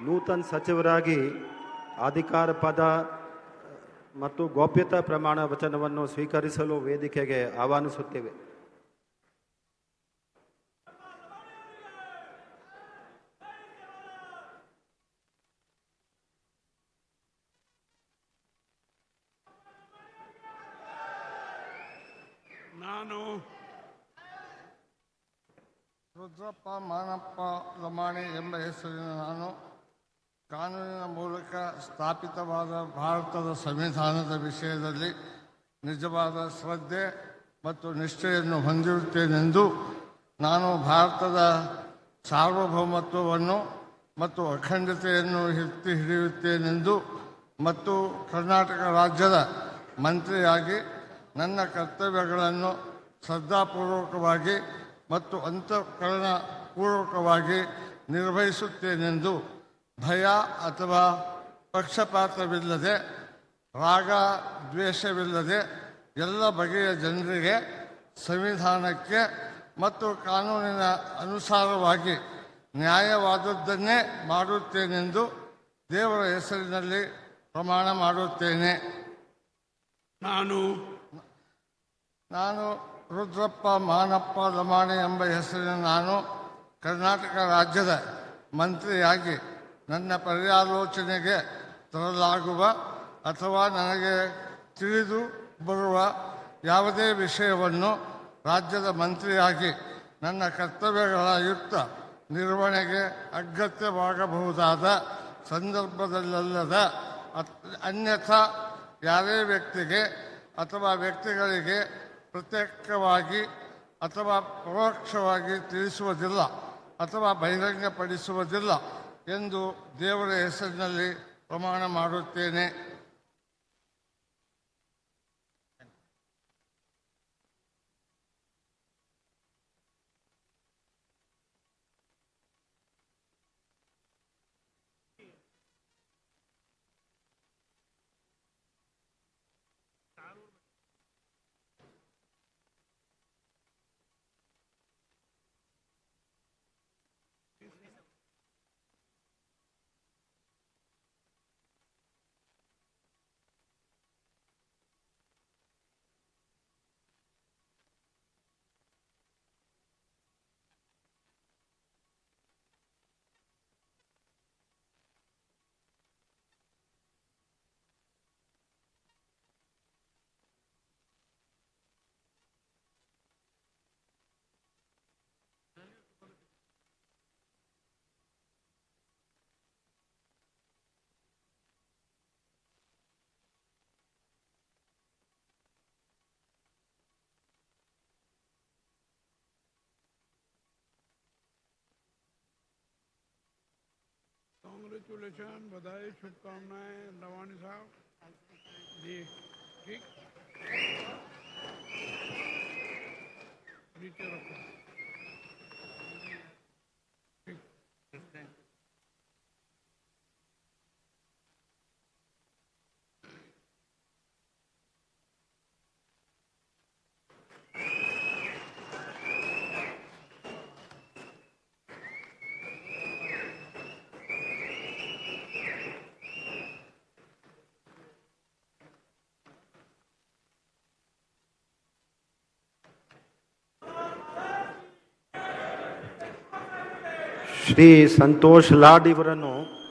ನೂತನ ಸಚಿವರಾಗಿ ಅಧಿಕಾರ ಪದ ಮತ್ತು ಗೌಪ್ಯತಾ ಪ್ರಮಾಣ ವಚನವನ್ನು ಸ್ವೀಕರಿಸಲು ವೇದಿಕೆಗೆ ಆಹ್ವಾನಿಸುತ್ತೇವೆ. ನಾನು ರುದ್ರಪ್ಪ ಮಾನಪ್ಪ ಲಮಾಣಿ ಎಂಬ ಹೆಸರಿನ ನಾನು ಕಾನೂನಿನ ಮೂಲಕ ಸ್ಥಾಪಿತವಾದ ಭಾರತದ ಸಂವಿಧಾನದ ವಿಷಯದಲ್ಲಿ ನಿಜವಾದ ಶ್ರದ್ಧೆ ಮತ್ತು ನಿಷ್ಠೆಯನ್ನು ಹೊಂದಿರುತ್ತೇನೆಂದು ನಾನು ಭಾರತದ ಸಾರ್ವಭೌಮತ್ವವನ್ನು ಮತ್ತು ಅಖಂಡತೆಯನ್ನು ಎತ್ತಿ ಹಿಡಿಯುತ್ತೇನೆಂದು ಮತ್ತು ಕರ್ನಾಟಕ ರಾಜ್ಯದ ಮಂತ್ರಿಯಾಗಿ ನನ್ನ ಕರ್ತವ್ಯಗಳನ್ನು ಶ್ರದ್ಧಾಪೂರ್ವಕವಾಗಿ ಮತ್ತು ಅಂತಃಕರಣಪೂರ್ವಕವಾಗಿ ನಿರ್ವಹಿಸುತ್ತೇನೆಂದು ಭಯ ಅಥವಾ ಪಕ್ಷಪಾತವಿಲ್ಲದೆ ರಾಗ ದ್ವೇಷವಿಲ್ಲದೆ ಎಲ್ಲ ಬಗೆಯ ಜನರಿಗೆ ಸಂವಿಧಾನಕ್ಕೆ ಮತ್ತು ಕಾನೂನಿನ ಅನುಸಾರವಾಗಿ ನ್ಯಾಯವಾದದ್ದನ್ನೇ ಮಾಡುತ್ತೇನೆಂದು ದೇವರ ಹೆಸರಿನಲ್ಲಿ ಪ್ರಮಾಣ ಮಾಡುತ್ತೇನೆ. ನಾನು ರುದ್ರಪ್ಪ ಮಾನಪ್ಪ ಲಮಾಣಿ ಎಂಬ ಹೆಸರಿನ ನಾನು ಕರ್ನಾಟಕ ರಾಜ್ಯದ ಮಂತ್ರಿಯಾಗಿ ನನ್ನ ಪರ್ಯಾಲೋಚನೆಗೆ ತರಲಾಗುವ ಅಥವಾ ನನಗೆ ತಿಳಿದು ಬರುವ ಯಾವುದೇ ವಿಷಯವನ್ನು ರಾಜ್ಯದ ಮಂತ್ರಿಯಾಗಿ ನನ್ನ ಕರ್ತವ್ಯಗಳ ಯುಕ್ತ ನಿರ್ವಹಣೆಗೆ ಅಗತ್ಯವಾಗಬಹುದಾದ ಸಂದರ್ಭದಲ್ಲದ ಅನ್ಯಥಾ ಯಾರೇ ವ್ಯಕ್ತಿಗೆ ಅಥವಾ ವ್ಯಕ್ತಿಗಳಿಗೆ ಪ್ರತ್ಯೇಕವಾಗಿ ಅಥವಾ ಪರೋಕ್ಷವಾಗಿ ತಿಳಿಸುವುದಿಲ್ಲ ಅಥವಾ ಬಹಿರಂಗಪಡಿಸುವುದಿಲ್ಲ ಎಂದು ದೇವರ ಹೆಸರಿನಲ್ಲಿ ಪ್ರಮಾಣ ಮಾಡುತ್ತೇನೆ. कांग्रेचुलेशन, बधाई, शुभकामनाएं लवानी साहब जी. ठीक, नीचे रखो. ಶ್ರೀ ಸಂತೋಷ್ ಲಾಡ್ ಇವರನ್ನು